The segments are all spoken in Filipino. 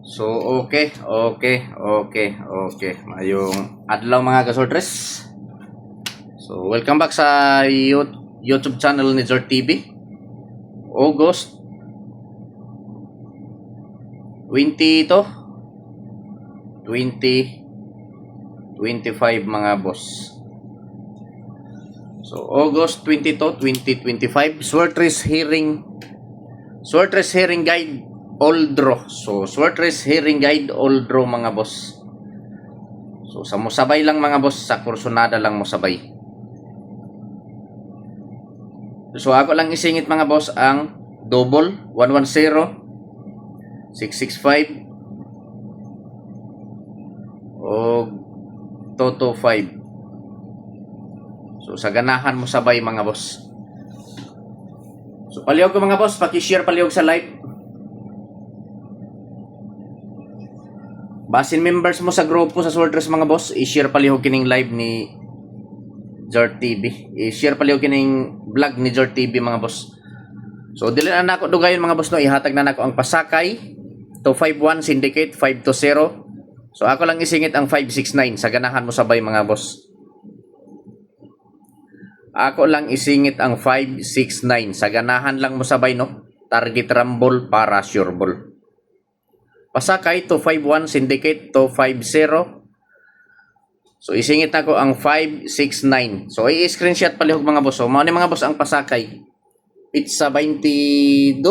So, okay. Mayong adlaw mga kasortres. So, welcome back sa YouTube channel ni Zord TV. August 20 to 2025 mga boss. So, August 20 to 2025, Swertres Hearing Guide All Draw. So, Swertres Hearing Guide All Draw mga boss. So, sa musabay lang mga boss, sa kursunada lang musabay. So, ako lang isingit mga boss ang double 110, 665 o 225. So, sa ganahan mo sabay mga boss. So, palihog ko mga boss, paki-share palihog sa live. Basin members mo sa grupo sa Swertres mga boss, i-share palihog kining live ni Zord TV. I-share palihog kining vlog ni Zord TV mga boss. So, dili na nako dugayon mga boss no, ihatag na nako ang Pasakay 251 Syndicate 520. So, ako lang isingit ang 569 sa ganahan mo sabay mga boss. Ako lang isingit ang 569 sa ganahan lang mo sabay no. Target rumble para sure ball. Pasakay 251 Syndicate 250. So isingit na ko ang 569. So i-screenshot palihog mga boss. So mao ni mga boss ang Pasakay. Pizza 22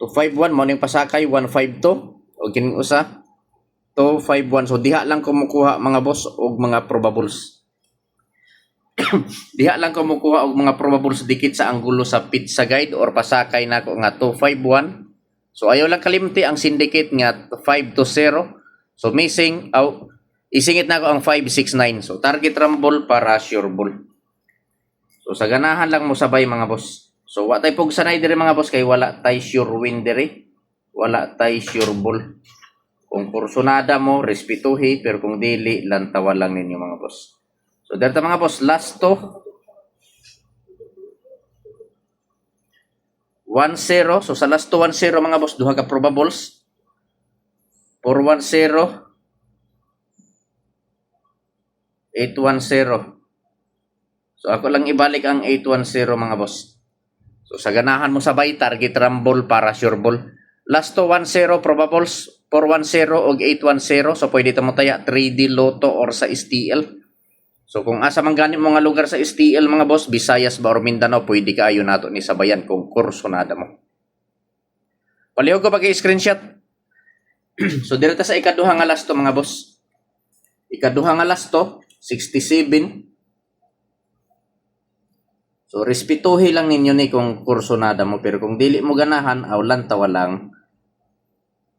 251 mao ning Pasakay 152 o kining usa 251. So diha lang kumukuha mga boss og mga probables. Diha lang kumukuha og mga probables dikit sa anggulo sa pizza guide or Pasakay nako nga 251. So ayaw lang kalimti ang Syndicate nga 520. So missing isingit na ko ang 569. So target rumble para sure ball. So sa ganahan lang mo sabay mga boss. So wa tay pog sanay diri mga boss kay wala tay sure win diri. Wala tay sure ball. Kung kursunada mo respetuhi pero kung dili lantawan lang ninyo mga boss. So dito mga boss, last to 10. So sa last to 10 mga boss, duha ka probables. 410 810. So ako lang ibalik ang 810 mga boss. So sa ganahan mo sabay target rumble para sure ball. Last to 10 probables 410 og 810. So pwede ta mo taya 3D Lotto or sa STL. So kung asa man gani mo nga lugar sa STL mga boss, Visayas ba or Mindanao, pwede ka ayo nato ni sabayan kung kursunada mo. Palihog ko pag-i-screenshot. So direta sa ikaduha nga last to mga boss. Ikaduha nga last to 67. So respetuhi lang ninyo ni kung kursunada mo, pero kung dili mo ganahan aw lantawa lang.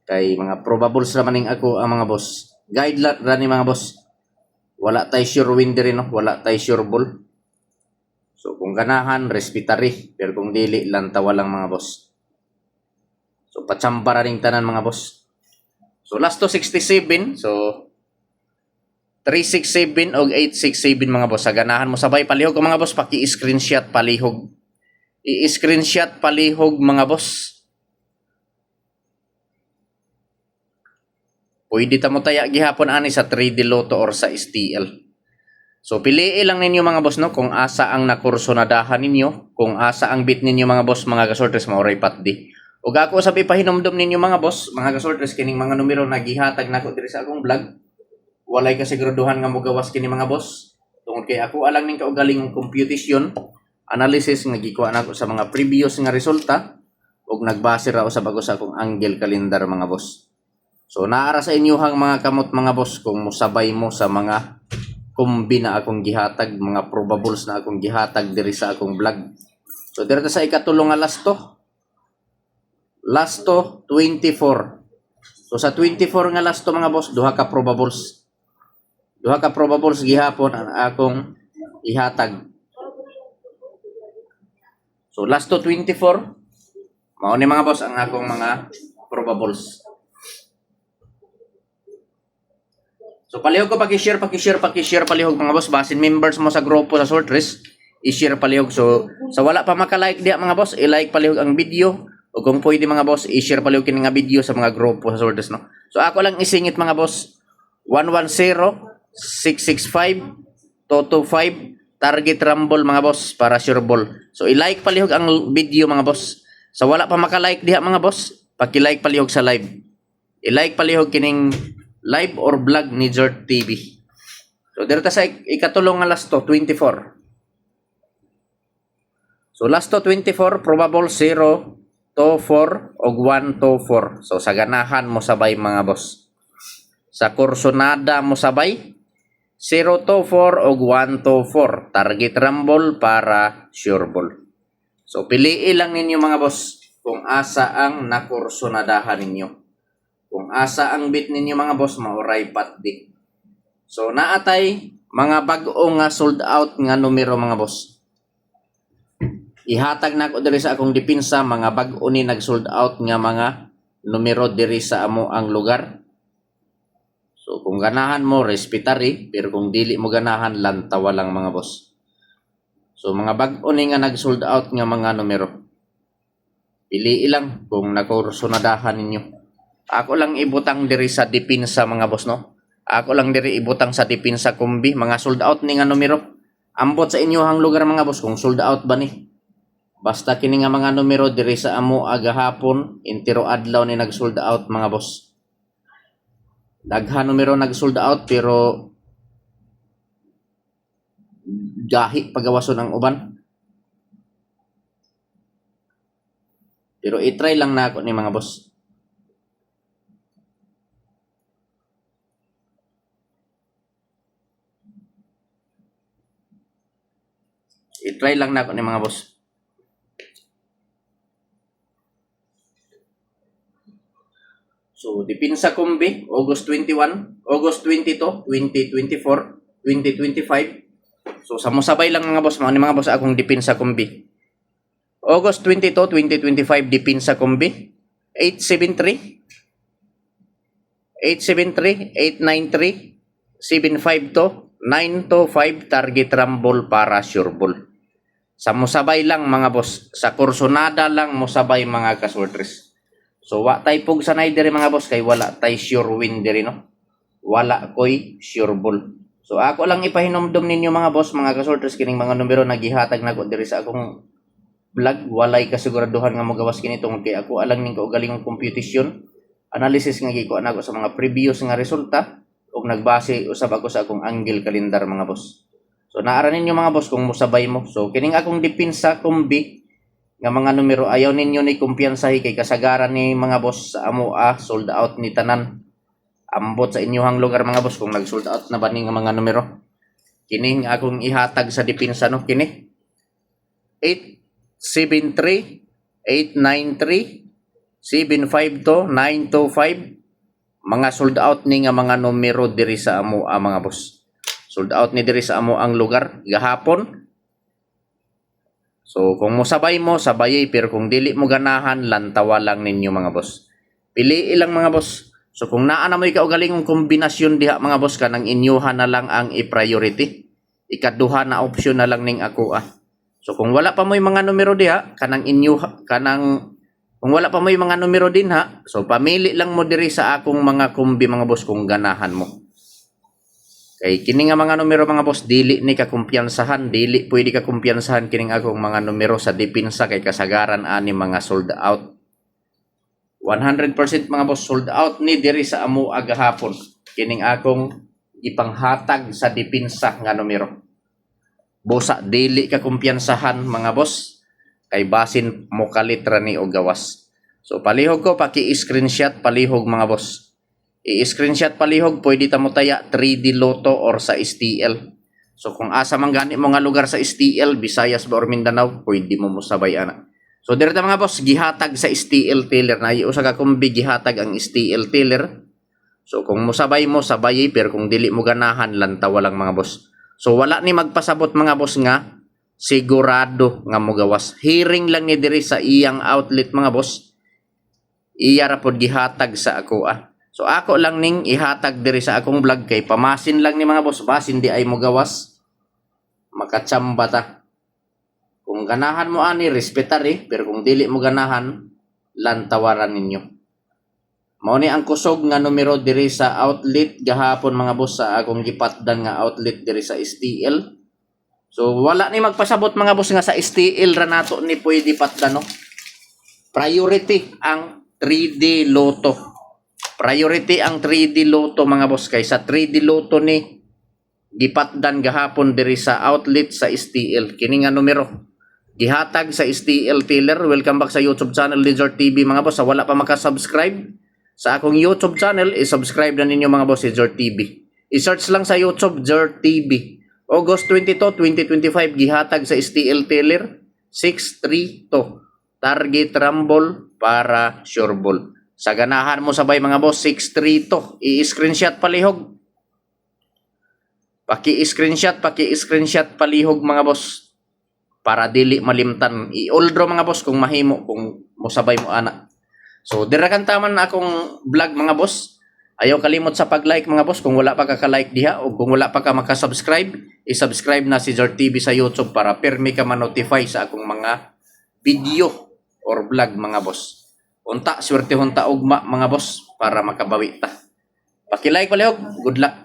Kay mga probables naman ning ako ang mga boss. Guide ra ni mga boss. Wala tay sure win diri no, wala tay sure ball. So kung ganahan respetari, pero kung dili lantawa lang mga boss. So patsambara ring tanan mga boss. So last to 67, so 367 og 867 mga boss. Sa ganahan mo sabay palihog ko mga boss, paki-screenshot palihog. I-screenshot palihog mga boss. Pwede ta mo taya gihapon ani sa 3D Lotto or sa STL. So piliin lang ninyo mga boss no kung asa ang nakursunadahan ninyo, kung asa ang bit ninyo mga boss, mga kasortres maoray patdi. Ug ako sa ipahinomdom ninyo mga boss, mga kasortres kining mga numero na gihatag nako diri sa akong vlog. Walay kasiguraduhan nga mogawas kini mga boss. Tungod kay ako alang ning kaugalingong computation, analysis nga gikuha nako sa mga previous nga resulta ug nagbase ra usab ako sa akong angle calendar mga boss. So naara sa inyohang mga kamot mga boss kung musabay mo sa mga kumbi na akong gihatag, mga probables na akong gihatag diri sa akong vlog. So dito sa ikatulong nga last to 24. So sa 24 nga last to mga boss, duha ka probables. Duha ka probables gihapon ang akong ihatag. So last to 24, mao ni mga boss ang akong mga probables. So palihog ko paki-share palihog mga boss. Basin members mo sa grupo sa Swertres, i-share palihog. So sa wala pa maka-like diya mga boss, i-like palihog ang video. O kung pwede mga boss, i-share pala yung kini nga video sa mga grupo sa sortes, no? So ako lang isingit mga boss, 110-665-225 target rumble mga boss para sure ball. So i-like palihog ang video mga boss. Sa wala pa maka-like diha mga boss, paki-like palihog sa live. I-like palihog kining live or vlog ni Jort TV. So dito sa ikatulong nga last to 24. So last to 24 probable 0 to 4 o 1 to 4. So sa ganahan mo sabay mga boss. Sa kursonada mo sabay 0 to 4 o 1 to 4. Target rumble para sure ball. So piliin lang ninyo mga boss kung asa ang nakursonadahan ninyo. Kung asa ang bit ninyo mga boss, mauray patdi. So naatay mga bag-o nga sold out nga numero mga boss. Ihatag na ako diri sa akong depensa mga bag-o ni nag-sold out nga mga numero diri sa amo ang lugar. So kung ganahan mo, respetary, pero kung dili mo ganahan, lantawa lang mga boss. So mga bag-o ni nga nag-sold out nga mga numero. Pili lang kung nakursunadahan ninyo. Ako lang ibutang diri sa depensa mga boss, no? Ako lang diri ibutang sa depensa kumbi, mga sold out ni nga numero. Ambot sa inyohang lugar mga boss kung sold out ba ni. Basta kini nga mga numero diri sa amo agahapon, intiro adlaw ni nag-sold out mga boss. Daghan numero nag-sold out pero gahi pagawason ang uban. Pero i-try lang na ako ni mga boss. I-try lang na ako ni mga boss. So, depensa kumbi, August 21, August 22, 2024, 2025. So, samusabay lang mga boss, mga boss akong depensa kumbi. August 22, 2025, depensa kumbi, 873, 893, 752, 925, target rumble para sure ball. Samusabay lang mga boss, sa kursonada lang musabay mga kaswertres. So wa tay pug sanay diri mga boss kay wala tay sure win diri no. Wala koy sure ball. So ako lang ipahinomdom ninyo mga boss, mga kasorters kining mga numero nagihatag nako diri sa akong vlog. Walay kasiguraduhan nga mogawas kini tungod kay ako alang ning kaugalingong computation analysis nga gikuha nako sa mga previous nga resulta ug nagbase usab ako sa akong angle calendar mga boss. So naara ninyo mga boss kung musabay mo. So kining akong depensa kumbi nga mga numero ayaw ninyo ni kumpiyansahi kay kasagaran ni mga boss sa amo sold out ni tanan. Ambot sa inyohang lugar mga boss kung nag-sold out na ba ni nga mga numero. Kini akong ihatag sa depensa no kini 873 893 752 925 mga sold out ni nga mga numero diri sa amo mga boss. Sold out ni diri sa amo ang lugar gahapon. So kung musabay mo, sabayay, pero kung dili mo ganahan, lantawa lang ninyo mga boss. Pili ilang mga boss. So kung naa na mo ikaugalingong kombinasyon diha mga boss kanang inyuha na lang ang i-priority. Ikaduha na option na lang ning ako So kung wala pa mo yung mga numero diha, kanang inyuha, kung wala pa mo yung mga numero din ha, so pamili lang mo diri sa akong mga kumbi mga boss kung ganahan mo. Kay kini nga mga numero mga boss dili ni ka kumpiyansahan, dili pwede ka kumpiyansahan kining akong mga numero sa depensa kay kasagaran ani mga sold out. 100% mga boss sold out ni diri sa amo agahapon kining akong ipanghatag sa depensa nga numero. Busa dili ka kumpiyansahan mga boss kay basin mo kalitra ni og gawas. So palihog ko paki-screenshot palihog mga boss. I-screenshot palihog, pwede ta mo taya 3D Lotto or sa STL. So kung asa man gani mo nga lugar sa STL, Visayas ba or Mindanao, pwede mo musabay ana. So direta mga boss, gihatag sa STL teller na usa ka kumbi gihatag ang STL teller. So kung musabay mo sabayay, pero kung dili mo ganahan lantawa lang mga boss. So wala ni magpasabot mga boss nga sigurado nga mogawas. Hearing lang ni diri sa iyang outlet mga boss. Iya ra pod gihatag sa ako So ako lang ning ihatag diri sa akong vlog kay pamasin lang ni mga boss, basin di ay mo gawas. Makatsamba ta. Kung ganahan mo ani respetary, pero kung dili mo ganahan, lantawaran ninyo. Mao ni ang kusog nga numero diri sa outlet gahapon mga boss sa akong gipatdan nga outlet diri sa STL. So wala ni magpasabot mga boss nga sa STL ra nato ni pwede patdan no. Priority ang 3D Lotto. Priority ang 3D Lotto mga boss kay sa 3D Lotto ni gipatdan gahapon diri sa outlet sa STL. Kini nga numero gihatag sa STL Teller. Welcome back sa YouTube channel ni Jort TV mga boss. Sa wala pa maka-subscribe sa akong YouTube channel, i-subscribe na ninyo mga boss si Jort TV. I-search lang sa YouTube Jort TV. August 22, 2025 gihatag sa STL Teller 632. Target rumble para sure ball. Sa ganahan mo sabay mga boss 632. I-screenshot palihog. Paki-screenshot palihog mga boss para dili malimtan. I-all draw mga boss kung mahimo kung mosabay mo ana. So dira kan taman akong vlog mga boss. Ayaw kalimot sa pag-like mga boss kung wala pa ka like diha o kung wala pa ka maka-subscribe, i-subscribe na si Jort TV sa YouTube para permi ka ma-notify sa akong mga video or vlog mga boss. Unta swerte hunta ugma mga boss para makabawi ta. Paki-like palihog. Good luck.